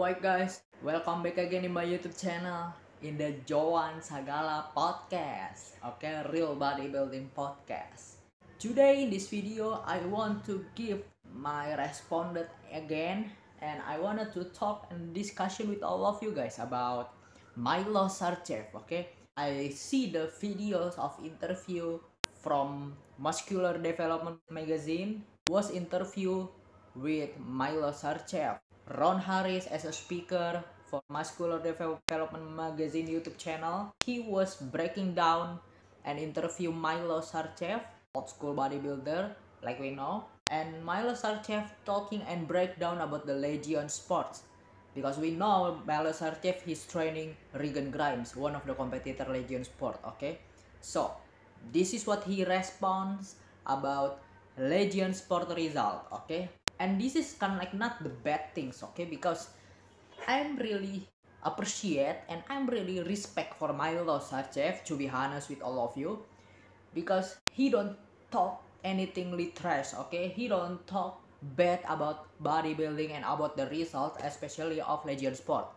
Alright guys, welcome back again in my YouTube channel in the Joan Sagala podcast. Okay, real bodybuilding podcast. Today in this video, I want to give my respondent again, and I wanted to talk and discussion with all of you guys about Milos Sarcev. Okay, I see the videos of interview from Muscular Development magazine was interview with Milos Sarcev. Ron Harris as a speaker for Muscular Development Magazine YouTube channel. He was breaking down and interview Milos Sarcev, old school bodybuilder like we know. And Milos Sarcev talking and break down about the Legion sports. Because we know Milos Sarcev is training Regan Grimes, one of the competitor Legion sport, okay? So, this is what he responds about Legion sport result, okay? And this is kind of like not the bad things, okay? Because I'm really appreciate and I'm really respect for Milos Sarcev, to be honest with all of you, because he don't talk anything trash, okay? He don't talk bad about bodybuilding and about the result, especially of Legion sport.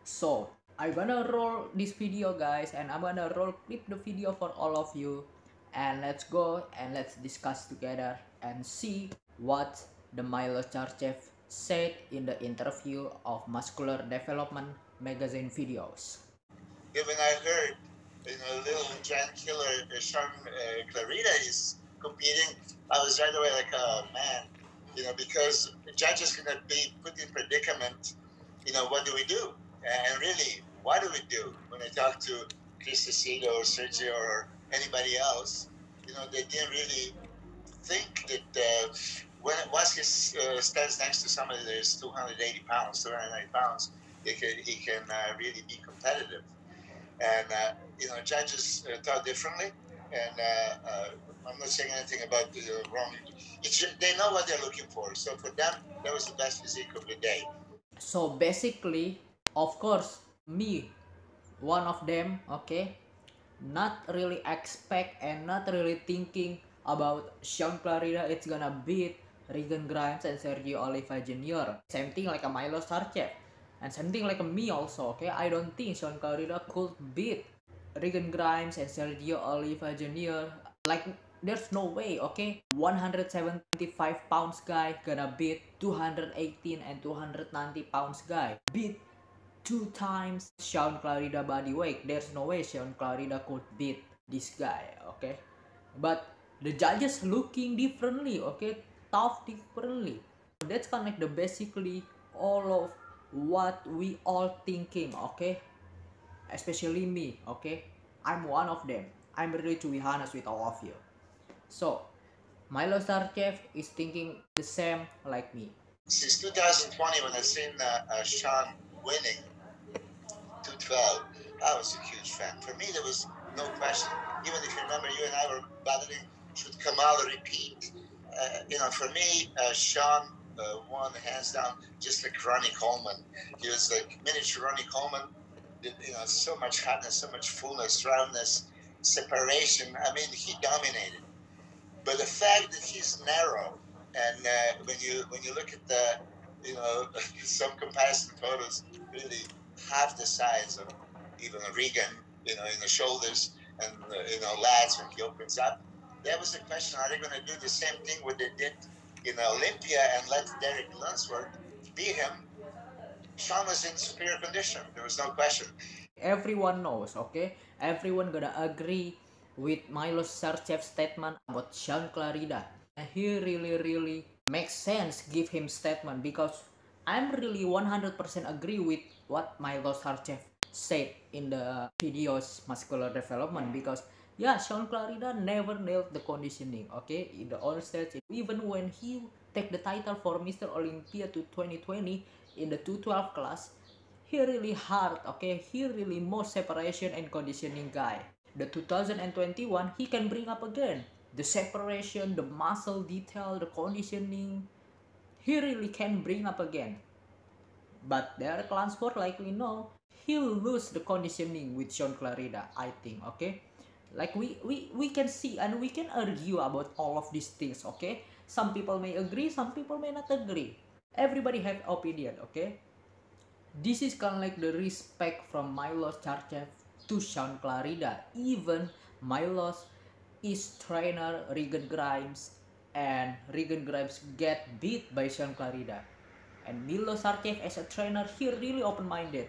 So I'm gonna roll this video, guys, and I'm gonna roll clip the video for all of you, and let's go and let's discuss together and see what the Milos Sarcev said in the interview of Muscular Development magazine videos. When I heard, little giant killer Shaun Clarida is competing, I was right away like, oh man, because the judges gonna be put in predicament. What do we do? And really, what do we do? When I talk to Chris Cecido or Sergio or anybody else, they didn't really think that once he stands next to somebody that is 280 pounds, 290 pounds, he can really be competitive. And, judges thought differently. And I'm not saying anything about the wrong. They know what they're looking for. So for them, that was the best physique of the day. So basically, of course, me, one of them, okay, not really expect and not really thinking about Shaun Clarida it's gonna beat Regan Grimes and Sergio Oliva Jr. Same thing like a Milos Sarcev. And same thing like a me also, okay? I don't think Shaun Clarida could beat Regan Grimes and Sergio Oliva Jr. Like, there's no way, okay? 175 pounds guy gonna beat 218 and 290 pounds guy. Beat 2 times Shaun Clarida body weight. There's no way Shaun Clarida could beat this guy, okay? But the judges looking differently, okay? Tough differently. That's kind of like the basically all of what we all thinking, okay? Especially me, okay? I'm one of them. I'm really to be honest with all of you. So, Milos Sarcev is thinking the same like me. Since 2020, when I seen Shaun winning 212, I was a huge fan. For me, there was no question. Even if you remember, you and I were battling, should Kamal repeat? For me, Shaun won hands down, just like Ronnie Coleman. He was like miniature Ronnie Coleman. So much hotness, so much fullness, roundness, separation. I mean, he dominated. But the fact that he's narrow, and when you look at the, some comparison photos, really half the size of even Regan, in the shoulders, and lads when he opens up. That was the question: are they going to do the same thing what they did in Olympia and let Derek Lunsford beat him? Shaun was in superior condition. There was no question. Everyone knows, okay? Everyone gonna agree with Milos Sarcev's statement about Shaun Clarida. And he really makes sense give him statement, because I'm really 100% agree with what Milos Sarcev said in the videos Muscular Development, because yeah, Shaun Clarida never nailed the conditioning, okay? In the on stage, even when he take the title for Mr. Olympia to 2020 in the 212 class, he really hard, okay? He really more separation and conditioning guy. The 2021, he can bring up again. The separation, the muscle detail, the conditioning, he really can bring up again. But Derek Lunsford, like we know, he'll lose the conditioning with Shaun Clarida, I think, okay? Like we can see and we can argue about all of these things, okay? Some people may agree, some people may not agree. Everybody have opinion, okay? This is kind of like the respect from Milos Sarcev to Shaun Clarida. Even Milos is trainer Regan Grimes, and Regan Grimes get beat by Shaun Clarida. And Milos Sarcev as a trainer, he really open-minded.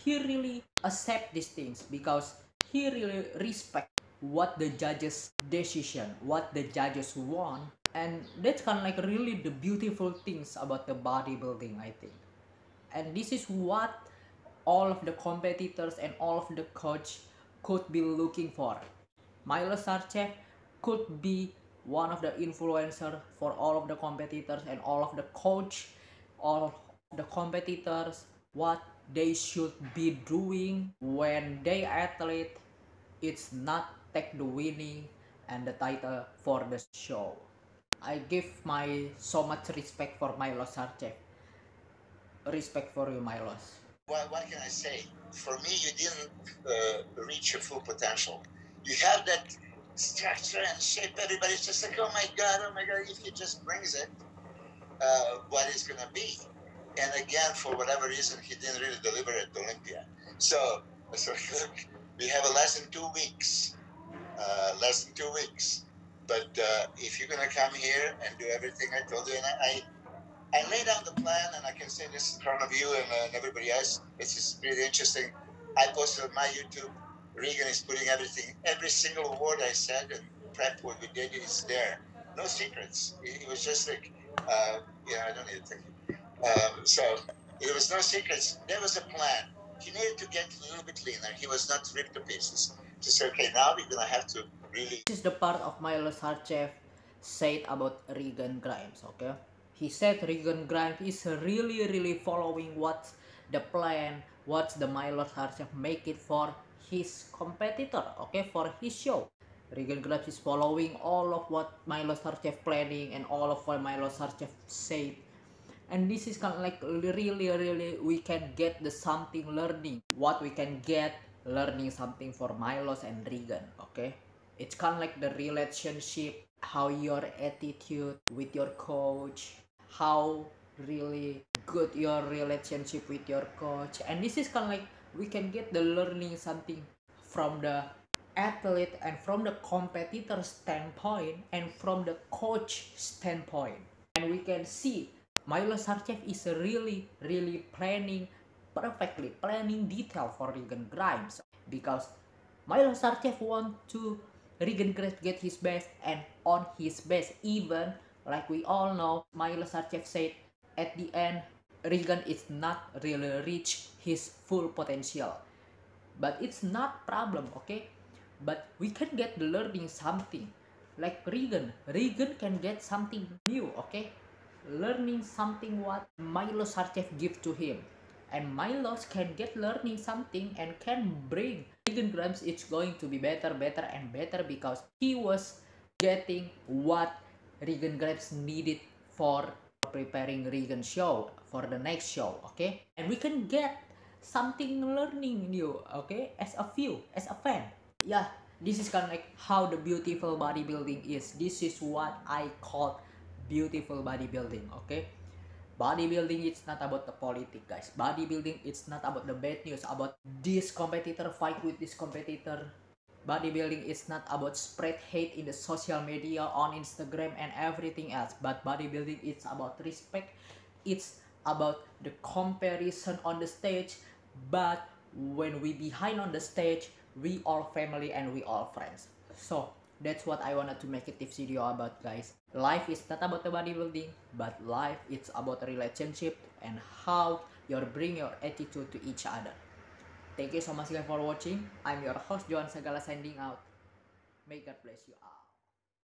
He really accept these things because he really respect what the judges decision, what the judges want. And that's kind of like really the beautiful things about the bodybuilding, I think. And this is what all of the competitors and all of the coach could be looking for. Milos Sarcev could be one of the influencer for all of the competitors and all of the coach, all of the competitors, what they should be doing when they athlete. It's not take the winning and the title for the show. I give my so much respect for Milos Sarcev. Respect for you, Milos. What can I say? For me, you didn't reach your full potential. You have that structure and shape. Everybody's just like, oh my God. If he just brings it, what is going to be? And again, for whatever reason, he didn't really deliver at Olympia. So we have less than 2 weeks. Less than 2 weeks. But if you're going to come here and do everything I told you, and I laid out the plan, and I can say this in front of you and everybody else. It's just really interesting. I posted on my YouTube. Regan is putting everything, every single word I said and prep what we did is there. No secrets. It was just like, I don't need to thank you. So it was no secrets. There was a plan. He needed to get a little bit leaner. He was not ripped to pieces. To say, okay, now we're gonna have to really. This is the part of Milos Sarcev said about Regan Grimes, okay? He said Regan Grimes is really following what's the plan, what's the Milos Sarcev make it for his competitor, okay, for his show. Regan Grimes is following all of what Milos Sarcev planning and all of what Milos Sarcev said. And this is kind of like really we can get the something learning, what we can get learning something for Milos and Regan, okay? It's kind of like the relationship, how your attitude with your coach, how really good your relationship with your coach. And this is kind of like we can get the learning something from the athlete and from the competitor standpoint and from the coach standpoint. And we can see Milos Sarcev is really perfectly planning detail for Regan Grimes, because Milos Sarcev want to Regan Grimes get his best and on his best. Even like we all know, Milos Sarcev said at the end Regan is not really reach his full potential, but it's not problem, okay? But we can get the learning something like Regan can get something new, okay? Learning something what Milos Sarcev give to him, and Milos can get learning something and can bring Regan Grimes. It's going to be better and better because he was getting what Regan Grimes needed for preparing Regan show for the next show, okay? And we can get something learning new, okay, as a fan. Yeah, this is kind of like how the beautiful bodybuilding is. This is what I call beautiful bodybuilding, okay? Bodybuilding it's not about the politics, guys. Bodybuilding it's not about the bad news about this competitor fight with this competitor. Bodybuilding is not about spread hate in the social media on Instagram and everything else, but bodybuilding it's about respect. It's about the comparison on the stage, but when we behind on the stage, we all family and we all friends. So that's what I wanted to make it this video about, guys. Life is not about the bodybuilding, but life it's about a relationship and how you bring your attitude to each other. Thank you so much guys for watching. I'm your host Joan Sagala signing out. May God bless you all.